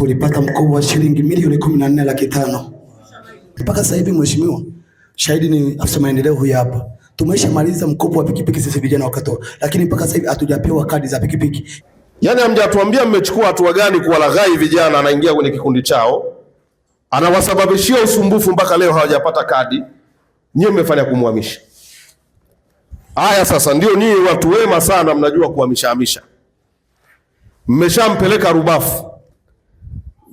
tulipata mkopo wa shilingi milioni 14,500,000. Mpaka sasa hivi mheshimiwa, shahidi ni afisa maendeleo huyu hapa. Tumeshamaliza mkopo wa pikipiki sisi vijana wa Katoro, lakini mpaka sasa hivi hatujapewa kadi za pikipiki. Yaani hamjatuambia mmechukua hatua gani kuwalaghai vijana, anaingia kwenye kikundi chao, anawasababishia usumbufu mpaka leo hawajapata kadi. Nyie mmefanya kumhamisha. Haya sasa ndio nyie watu wema sana mnajua kuhamisha. Mmeshampeleka Rubafu.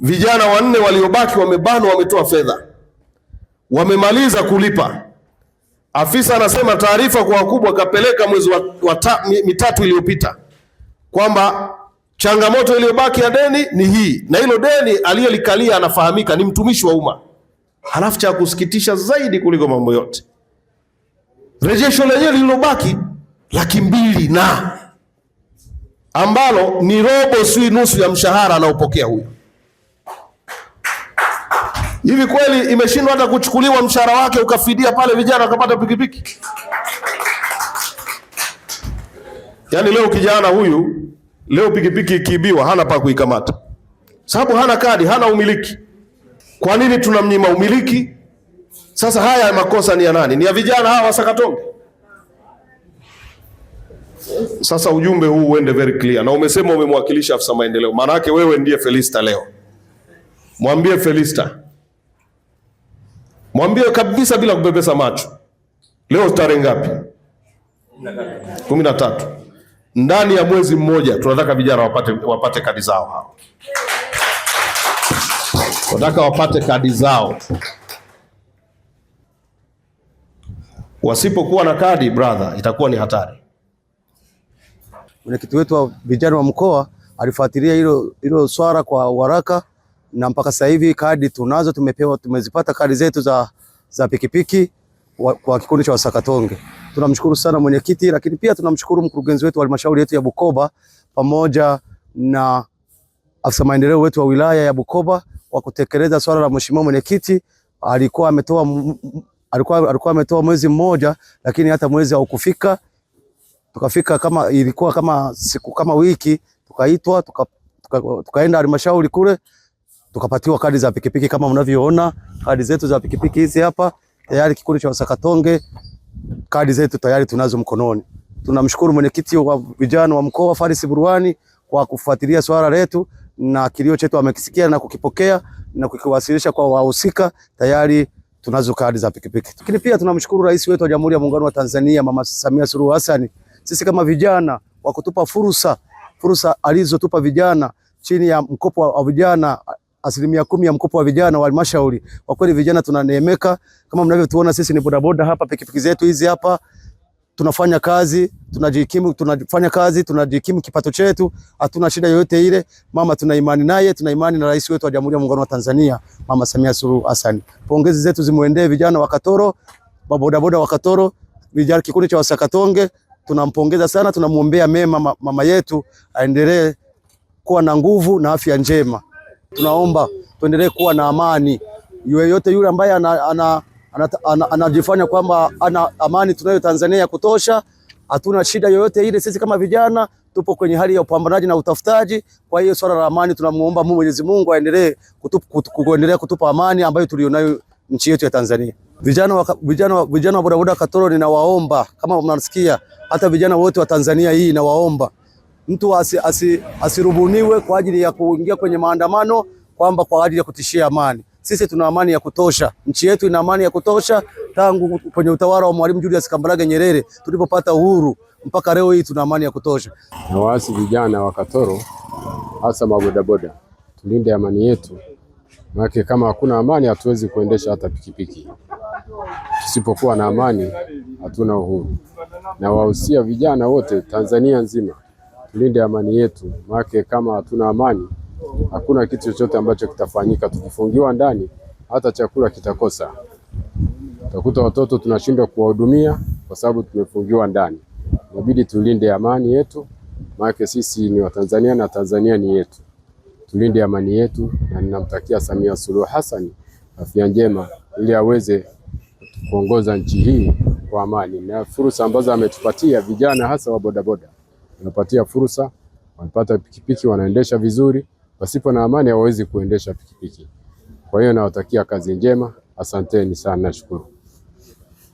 Vijana 4 waliobaki wamebanwa, wametoa fedha. Wamemaliza kulipa. Afisa anasema taarifa kwa wakubwa kapeleka mwezi mitatu iliyopita kwamba changamoto iliyobaki ya deni ni hii, na hilo deni aliyelikalia anafahamika, ni mtumishi wa umma. Halafu cha kusikitisha zaidi kuliko mambo yote, rejesho lenyewe lililobaki 200,000 na ambalo ni robo si nusu ya mshahara anaopokea huyo. Hivi kweli imeshindwa hata kuchukuliwa mshahara wake ukafidia pale vijana wakapata pikipiki? Yaani leo kijana huyu, leo pikipiki ikiibiwa hana pa kuikamata, sababu hana kadi, hana umiliki. Kwa nini tunamnyima umiliki? Sasa haya makosa ni ya nani? Ni ya vijana hawa wa Sakatonge. Sasa ujumbe huu uende very clear, na umesema umemwakilisha afisa maendeleo, maana yake wewe ndiye Felista leo. Mwambie Felista, mwambie kabisa bila kupepesa macho, leo tarehe ngapi? 13. Ndani ya mwezi mmoja tunataka vijana wapate kadi zao hao. Tunataka wapate kadi zao. Wasipokuwa na kadi, brother, itakuwa ni hatari. Mwenyekiti wetu wa vijana wa mkoa alifuatilia hilo swala kwa haraka, na mpaka sasa hivi kadi tunazo, tumezipata kadi zetu za pikipiki kwa kikundi cha Wasakatonge. Tunamshukuru sana mwenyekiti, lakini pia tunamshukuru mkurugenzi wetu wa halmashauri yetu ya Bukoba pamoja na afisa maendeleo wetu wa wilaya ya Bukoba kwa kutekeleza swala la mheshimiwa mwenyekiti. Alikuwa ametoa mwezi mmoja, lakini hata mwezi haukufika. Tukafika ilikuwa kama siku kama wiki, tukaitwa tukaenda halmashauri kule, tukapatiwa kadi za pikipiki. Kama mnavyoona kadi zetu za pikipiki hizi hapa tayari, kikundi cha Wasakatonge kadi zetu tayari tunazo mkononi. Tunamshukuru mwenyekiti wa vijana wa mkoa Faris Burwani kwa kufuatilia swala letu, na kilio chetu amekisikia na kukipokea na kukiwasilisha kwa wahusika. Tayari tunazo kadi za pikipiki. Lakini pia tunamshukuru rais wetu wa Jamhuri ya Muungano wa Tanzania Mama Samia Suluhu Hassan, sisi kama vijana kwa kutupa fursa alizotupa vijana chini ya mkopo wa vijana 10% ya mkopo wa vijana wa halmashauri. Kwa kweli vijana tunaneemeka. Kama mnavyotuona sisi ni bodaboda hapa, pikipiki zetu hizi hapa, tunafanya kazi, tunajikimu kipato chetu, hatuna shida yoyote ile. Mama tuna imani naye, tuna imani na rais wetu wa Jamhuri ya Muungano wa Tanzania Mama Samia Suluhu Hassan. Pongezi zetu zimuendee vijana wa Katoro, bodaboda wa Katoro, vijana kikundi cha Wasakatonge. Tunampongeza sana, tunamuombea mema mama yetu, aendelee kuwa na nguvu na afya njema. Tunaomba tuendelee kuwa na amani. Yote yule ambaye anajifanya kwamba ana amani, tunayo Tanzania ya kutosha, hatuna shida yoyote ile. Sisi kama vijana tupo kwenye hali ya upambanaji na utafutaji. Kwa hiyo swala la amani tunamuomba Mwenyezi Mungu aendelee kuendelea kutupa amani ambayo tulionayo nchi yetu ya Tanzania. Vijana wa bodaboda Katoro, ninawaomba kama mnasikia, hata vijana wote wa Tanzania hii nawaomba, mtu asirubuniwe kwa ajili ya kuingia kwenye maandamano kwamba kwa ajili ya kutishia amani. Sisi tuna amani ya kutosha, nchi yetu ina amani ya kutosha tangu kwenye utawala wa Mwalimu Julius Kambarage Nyerere tulipopata uhuru mpaka leo hii tuna amani ya kutosha. Na waasi vijana wa Katoro, hasa mabodaboda, tulinde amani yetu, maana kama hakuna amani hatuwezi kuendesha hata pikipiki. Tusipokuwa na amani hatuna uhuru. Na wahusia vijana wote Tanzania nzima, tulinde amani yetu, maana kama hatuna amani hakuna kitu chochote ambacho kitafanyika. Tukifungiwa ndani hata chakula kitakosa. Utakuta watoto tunashindwa kuwahudumia kwa sababu tumefungiwa ndani. Inabidi tulinde amani yetu, maana sisi ni Watanzania na Tanzania ni yetu. Tulinde amani yetu, na ninamtakia Samia Suluhu Hassan afya njema ili aweze kuongoza nchi hii kwa amani. Na fursa ambazo ametupatia vijana hasa wa bodaboda, anapatia fursa, wanapata pikipiki, wanaendesha vizuri, pasipo na amani hawawezi kuendesha pikipiki. Kwa hiyo nawatakia kazi njema, asanteni sana, nashukuru.